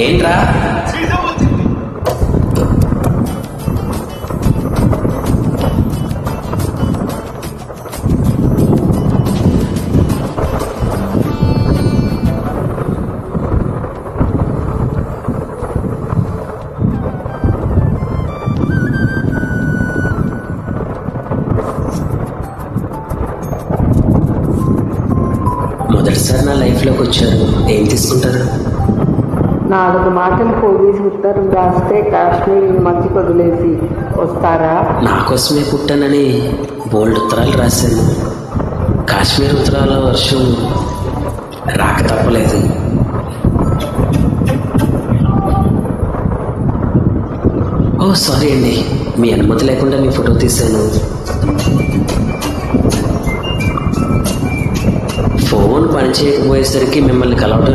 ఏంట్రా? మొదటిసారి నా లైఫ్లోకి వచ్చారు, ఏం తీసుకుంటారు? 4 మాటలు పోలీసు ఉత్తరం రాస్తే కాశ్మీర్ మధ్య వదిలేసి వస్తారా? నా కోసమే పుట్టానని బోల్డ్ ఉత్తరాలు రాశాను. కాశ్మీర్ ఉత్తరాల వర్షం రాక తప్పలేదు. ఓ సారీ అండి, మీ అనుమతి లేకుండా మీ ఫోటో తీశాను. ఫోన్ పనిచేయకపోయేసరికి మిమ్మల్ని కలవడం